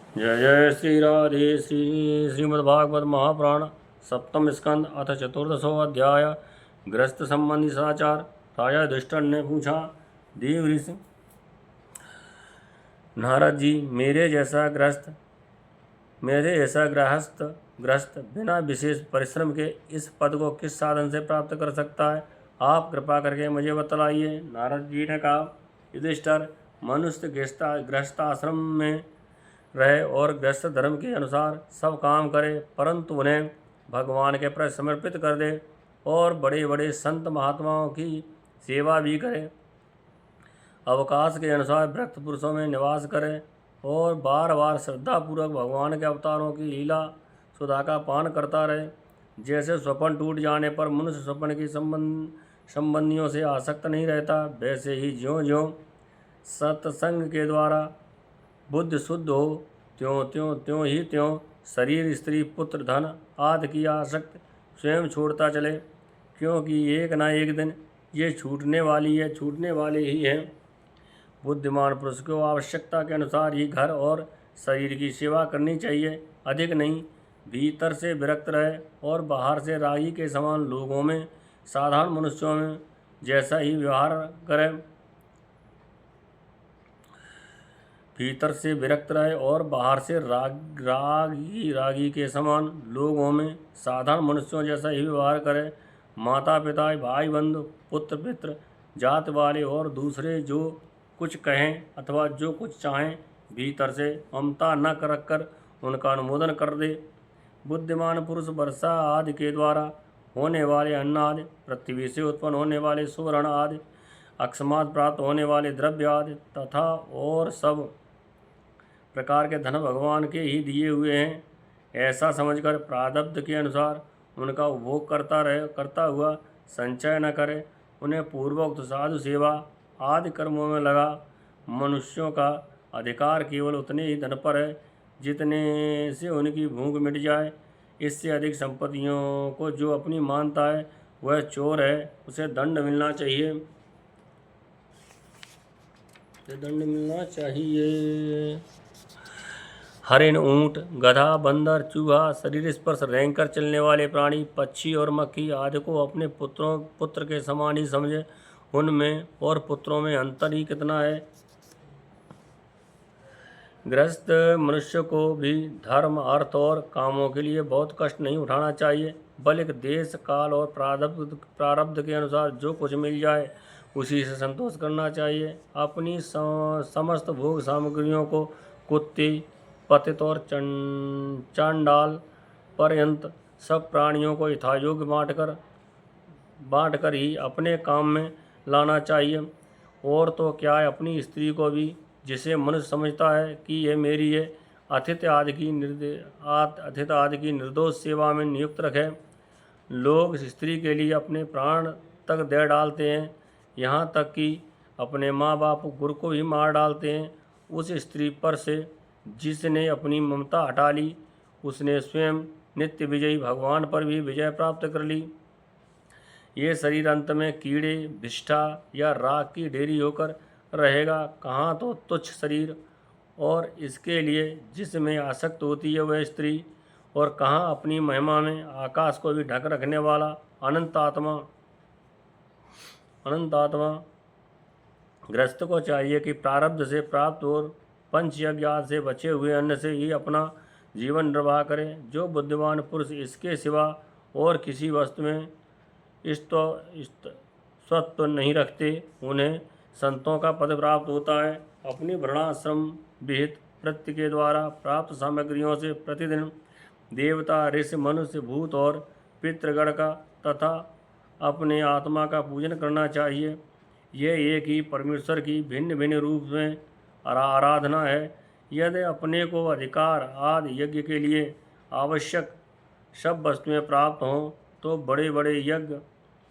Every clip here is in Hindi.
जय जय श्री राधे श्री श्रीमद्भागवत महापुराण सप्तम स्कंद अथ चतुर्दशो अध्याय। ग्रस्त संबंधी समाचार। राजा युधिष्ठिर ने पूछा, देव ऋषि नारद जी, मेरे जैसा ग्रस्त बिना विशेष परिश्रम के इस पद को किस साधन से प्राप्त कर सकता है? आप कृपा करके मुझे बतलाइए। नारद जी ने कहा, युधिष्ठिर, मनुष्य गृहस्थ आश्रम में रहे और गृहस्थ धर्म के अनुसार सब काम करे, परंतु उन्हें भगवान के प्रति समर्पित कर दे और बड़े बड़े संत महात्माओं की सेवा भी करे, अवकाश के अनुसार भक्त पुरुषों में निवास करे और बार बार श्रद्धापूर्वक भगवान के अवतारों की लीला सुधा का पान करता रहे। जैसे स्वप्न टूट जाने पर मनुष्य स्वप्न की संबंधियों से आसक्त नहीं रहता, वैसे ही ज्यों ज्यों सत्संग के द्वारा बुद्धि शुद्ध हो, त्यों ही त्यों शरीर, स्त्री, पुत्र, धन आदि की आसक्ति स्वयं छोड़ता चले, क्योंकि एक न एक दिन ये छूटने वाले ही हैं। बुद्धिमान पुरुष को आवश्यकता के अनुसार ही घर और शरीर की सेवा करनी चाहिए, अधिक नहीं। भीतर से विरक्त रहे और बाहर से रागी के समान लोगों में, साधारण मनुष्यों में जैसा ही व्यवहार करें। भीतर से विरक्त रहे और बाहर से रागी के समान लोगों में, साधारण मनुष्यों जैसा ही व्यवहार करे। माता पिता, भाई बंधु, पुत्र पित्र, जात वाले और दूसरे जो कुछ कहें अथवा जो कुछ चाहें, भीतर से ममता न रखकर उनका अनुमोदन कर दे। बुद्धिमान पुरुष वर्षा आदि के द्वारा होने वाले अन्न आदि, पृथ्वी से उत्पन्न होने वाले सुवर्ण आदि, अकस्मात प्राप्त होने वाले द्रव्य आदि तथा और सब प्रकार के धन भगवान के ही दिए हुए हैं, ऐसा समझकर प्रारब्ध के अनुसार उनका उपभोग करता हुआ संचय न करे। उन्हें पूर्वोक्त साधु सेवा आदि कर्मों में लगा। मनुष्यों का अधिकार केवल उतने ही धन पर है जितने से उनकी भूख मिट जाए। इससे अधिक संपत्तियों को जो अपनी मानता है वह चोर है, उसे दंड मिलना चाहिए। हरिण, ऊंट, गधा, बंदर, चूहा, शरीर स्पर्श रेंगकर चलने वाले प्राणी, पक्षी और मक्खी आदि को अपने पुत्र के समान ही समझे। उनमें और पुत्रों में अंतर ही कितना है। गृहस्थ मनुष्य को भी धर्म, अर्थ और कामों के लिए बहुत कष्ट नहीं उठाना चाहिए, बल्कि देश काल और प्रारब्ध के अनुसार जो कुछ मिल जाए उसी से संतोष करना चाहिए। अपनी समस्त भोग सामग्रियों को कुत्ते, पतित और चांडाल पर्यंत सब प्राणियों को यथायोग्य बांटकर ही अपने काम में लाना चाहिए। और तो क्या है, अपनी स्त्री को भी, जिसे मनुष्य समझता है कि यह मेरी है, अतिथि आदि की निर्दोष सेवा में नियुक्त रखें। लोग इस स्त्री के लिए अपने प्राण तक दे डालते हैं, यहाँ तक कि अपने माँ बाप गुरु को ही मार डालते हैं। उस स्त्री पर से जिसने अपनी ममता हटा ली, उसने स्वयं नित्य विजयी भगवान पर भी विजय प्राप्त कर ली। ये शरीर अंत में कीड़े, विष्ठा या राख की ढेरी होकर रहेगा। कहाँ तो तुच्छ शरीर और इसके लिए जिसमें आसक्त होती है वह स्त्री, और कहाँ अपनी महिमा में आकाश को भी ढक रखने वाला अनंत आत्मा। गृहस्थ को चाहिए कि प्रारब्ध से प्राप्त और पंच यज्ञ आदि से बचे हुए अन्न से ही अपना जीवन निर्वाह करे। जो बुद्धिमान पुरुष इसके सिवा और किसी वस्तु में स्वत्व नहीं रखते, उन्हें संतों का पद प्राप्त होता है। अपनी वर्णाश्रम विहित वृत्ति के द्वारा प्राप्त सामग्रियों से प्रतिदिन देवता, ऋषि, मनुष्य, भूत और पितृगण का तथा अपने आत्मा का पूजन करना चाहिए। यह एक ही परमेश्वर की भिन्न भिन्न रूप में आराधना है। यदि अपने को अधिकार आदि यज्ञ के लिए आवश्यक सब वस्तुएं प्राप्त हों तो बड़े बड़े यज्ञ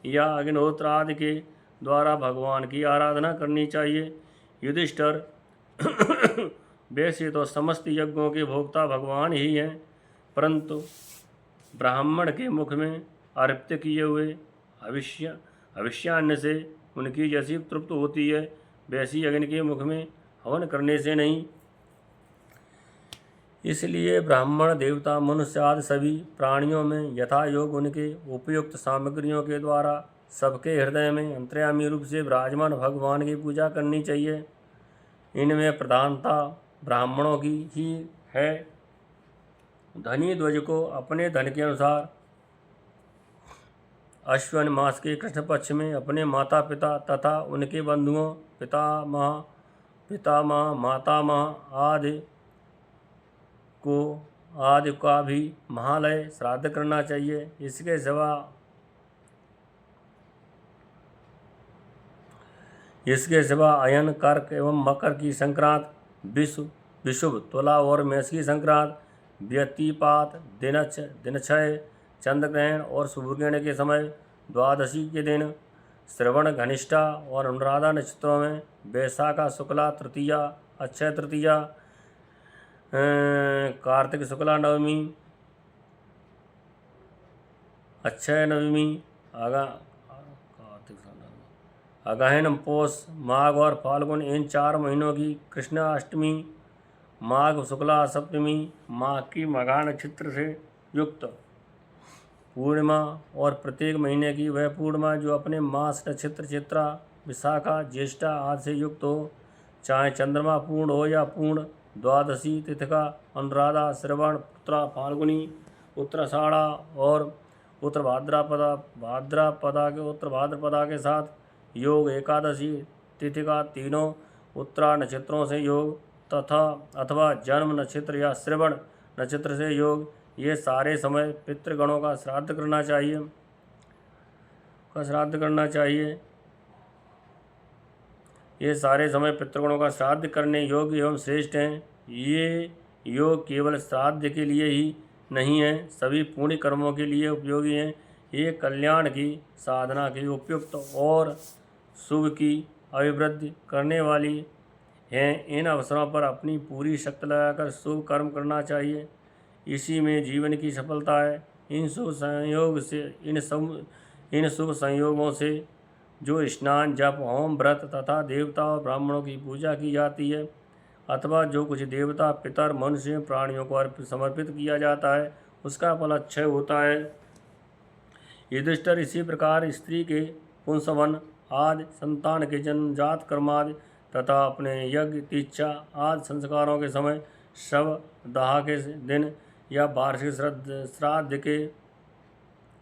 या अग्निहोत्र आदि के द्वारा भगवान की आराधना करनी चाहिए। युधिष्ठिर, वैसे तो समस्त यज्ञों के भोक्ता भगवान ही हैं, परंतु ब्राह्मण के मुख में अर्पित किए हुए हविष्यान्न से उनकी जैसी तृप्त होती है, वैसी अग्नि के मुख में हवन करने से नहीं। इसलिए ब्राह्मण, देवता, मनुष्य आदि सभी प्राणियों में यथा योग उनके उपयुक्त सामग्रियों के द्वारा सबके हृदय में अंतर्यामी रूप से विराजमान भगवान की पूजा करनी चाहिए। इनमें प्रधानता ब्राह्मणों की ही है। धनी ध्वज को अपने धन के अनुसार अश्विन मास के कृष्ण पक्ष में अपने माता पिता तथा उनके बंधुओं, पितामह, मातामह आदि का भी महालय श्राद्ध करना चाहिए। इसके सिवा अयन, कर्क एवं मकर की संक्रांत, विषुव, तुला और मेष की संक्रांत, व्यतिपात, दिनक्षय, चंद्रग्रहण और सूर्यग्रहण के समय, द्वादशी के दिन, श्रवण, घनिष्ठा और अनुराधा नक्षत्रों में, वैशाखा शुक्ला तृतीया, अक्षय तृतीया, कार्तिक शुक्ला नवमी, अक्षय नवमी, अगहन, पौष, माघ और फाल्गुन, इन 4 महीनों की कृष्णाष्टमी, माघ शुक्ला सप्तमी, माघ की मघा नक्षत्र से युक्त पूर्णिमा और प्रत्येक महीने की वह पूर्णिमा जो अपने मास नक्षत्र चित्रा, विशाखा, ज्येष्ठा आदि से युक्त हो, चाहे चंद्रमा पूर्ण हो या पूर्ण। द्वादशी तिथि का अनुराधा, श्रवण, उत्तरा फाल्गुनी, उत्तराषाढ़ा और उत्तर भाद्रपदा के साथ योग। एकादशी तिथि का तीनों उत्तरा नक्षत्रों से योग तथा अथवा जन्म नक्षत्र या श्रवण नक्षत्र से योग। ये सारे समय पितृगणों का श्राद्ध करना चाहिए। ये सारे समय पितृगणों का श्राद्ध करने योग्य एवं श्रेष्ठ हैं। ये योग केवल श्राद्ध के लिए ही नहीं है, सभी पुण्य कर्मों के लिए उपयोगी हैं। ये कल्याण की साधना की उपयुक्त और शुभ की अभिवृद्धि करने वाली हैं। इन अवसरों पर अपनी पूरी शक्ति लगाकर शुभ कर्म करना चाहिए, इसी में जीवन की सफलता है। इन शुभ संयोगों से जो स्नान, जप, होम, व्रत तथा देवता और ब्राह्मणों की पूजा की जाती है अथवा जो कुछ देवता, पितर, मनुष्य, प्राणियों को समर्पित किया जाता है उसका फल अक्षय होता है। युधिष्ठिर, इसी प्रकार स्त्री के पुंसवन आदि, संतान के जन्मजात कर्मादि तथा अपने यज्ञ, तीक्षा आदि संस्कारों के समय, शव दाह के दिन या वार्षिक श्राद्ध के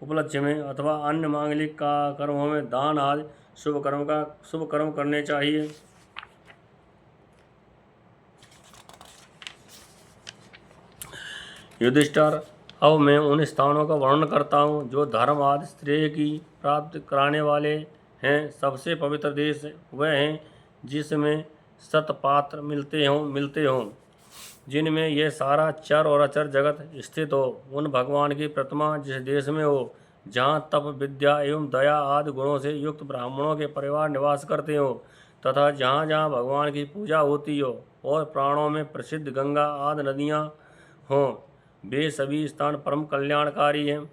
उपलक्ष्य में अथवा अन्य मांगलिक कर्मों में दान आदि शुभ कर्म करने चाहिए। युधिष्ठिर, अब मैं उन स्थानों का वर्णन करता हूँ जो धर्म आदि श्रेय की प्राप्त कराने वाले हैं। सबसे पवित्र देश वह हैं जिसमें सतपात्र मिलते हों, जिनमें यह सारा चर और अचर जगत स्थित हो। उन भगवान की प्रतिमा जिस देश में हो, जहाँ तप, विद्या एवं दया आदि गुणों से युक्त ब्राह्मणों के परिवार निवास करते हो तथा जहाँ जहाँ भगवान की पूजा होती हो और प्राणों में प्रसिद्ध गंगा आदि नदियाँ हों, वे सभी स्थान परम कल्याणकारी हैं।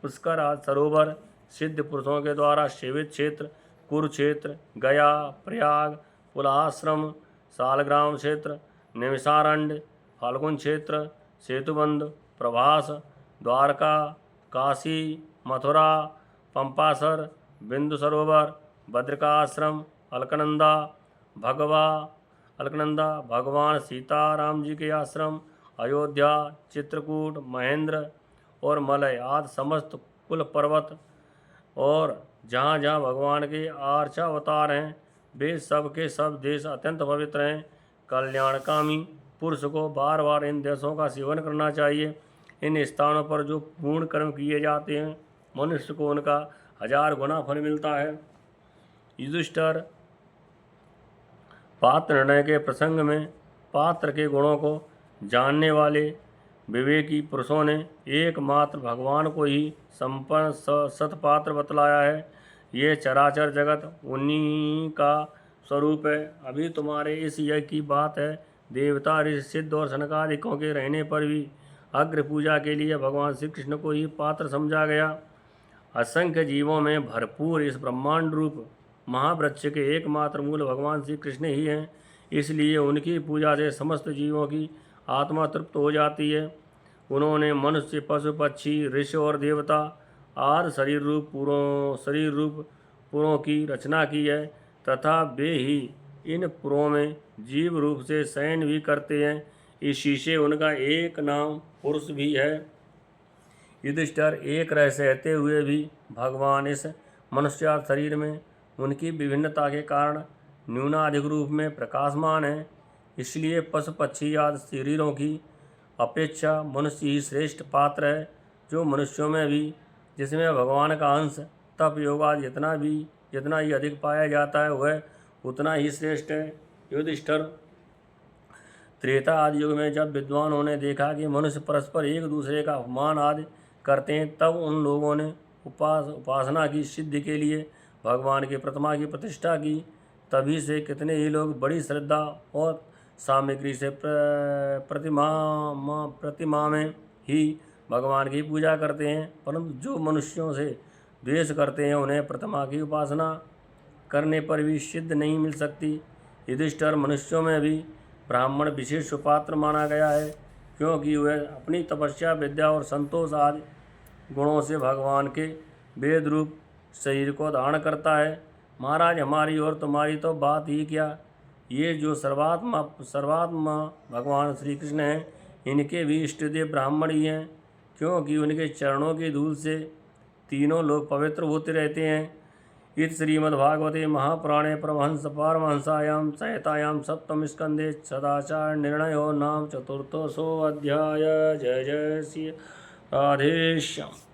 पुष्कर आदि सरोवर, सिद्ध पुरुषों के द्वारा सेवित क्षेत्र, कुरुक्षेत्र, गया, प्रयाग, पुलाश्रम, सालग्राम क्षेत्र, निमिषारण्य, फाल्गुन क्षेत्र, सेतुबंध, प्रभास, द्वारका, काशी, मथुरा, पंपासर, बिंदु सरोवर, बद्रिकाश्रम, अलकनंदा, भगवान सीताराम जी के आश्रम, अयोध्या, चित्रकूट, महेंद्र और मलय आदि समस्त कुल पर्वत और जहाँ जहाँ भगवान के आर्चावतार हैं, वे सब के सब देश अत्यंत पवित्र हैं। कल्याणकामी पुरुष को बार बार इन देशों का सेवन करना चाहिए। इन स्थानों पर जो पूर्ण कर्म किए जाते हैं, मनुष्य को उनका 1000 गुना फल मिलता है। युधिष्ठिर, पात्र निर्णय के प्रसंग में पात्र के गुणों को जानने वाले विवेकी पुरुषों ने एकमात्र भगवान को ही संपन्न सतपात्र बतलाया है। ये चराचर जगत उन्हीं का स्वरूप है। अभी तुम्हारे इस यज्ञ की बात है। देवता, ऋषि, सिद्ध और सनकादिकों के रहने पर भी अग्र पूजा के लिए भगवान श्री कृष्ण को ही पात्र समझा गया। असंख्य जीवों में भरपूर इस ब्रह्मांड रूप महावृक्ष के एकमात्र मूल भगवान श्री कृष्ण ही हैं। इसलिए उनकी पूजा से समस्त जीवों की आत्मा तृप्त हो जाती है। उन्होंने मनुष्य, पशु, पक्षी, ऋषि और देवता आदि शरीर रूप पुरों की रचना की है तथा वे ही इन पुरों में जीव रूप से शयन भी करते हैं। इसी से उनका एक नाम पुरुष भी है। युधिष्ठिर, एक रह सहते हुए भी भगवान इस मनुष्य शरीर में उनकी विभिन्नता के कारण न्यूनाधिक रूप में प्रकाशमान है। इसलिए पशु पक्षी आदि शरीरों की अपेक्षा मनुष्य ही श्रेष्ठ पात्र है, जो मनुष्यों में भी जिसमें भगवान का अंश तप योग आदि जितना ही अधिक पाया जाता है वह उतना ही श्रेष्ठ है। युधिष्ठिर, त्रेता आदि युग में जब विद्वानों ने देखा कि मनुष्य परस्पर एक दूसरे का अपमान आदि करते हैं, तब उन लोगों ने उपासना की सिद्धि के लिए भगवान की प्रतिमा की प्रतिष्ठा की। तभी से कितने ही लोग बड़ी श्रद्धा और सामग्री से प्रतिमा में ही भगवान की पूजा करते हैं, परंतु जो मनुष्यों से द्वेष करते हैं उन्हें प्रतिमा की उपासना करने पर भी सिद्ध नहीं मिल सकती। युधिष्ठिर, मनुष्यों में भी ब्राह्मण विशेष सुपात्र माना गया है, क्योंकि वह अपनी तपस्या, विद्या और संतोष आदि गुणों से भगवान के वेद रूप शरीर को धारण करता है। महाराज, हमारी और तुम्हारी तो बात ही क्या, ये जो सर्वात्मा भगवान श्री कृष्ण हैं, इनके भी इष्टदेव ब्राह्मण ही हैं, क्योंकि उनके चरणों की धूल से तीनों लोग पवित्र होते रहते हैं। इति श्रीमद्भागवते महापुराणे परमहंस संहितायां सप्तम स्कंदे सदाचार निर्णयो नाम चतुर्थोऽध्याय। जय जय श्री राधेश्याम।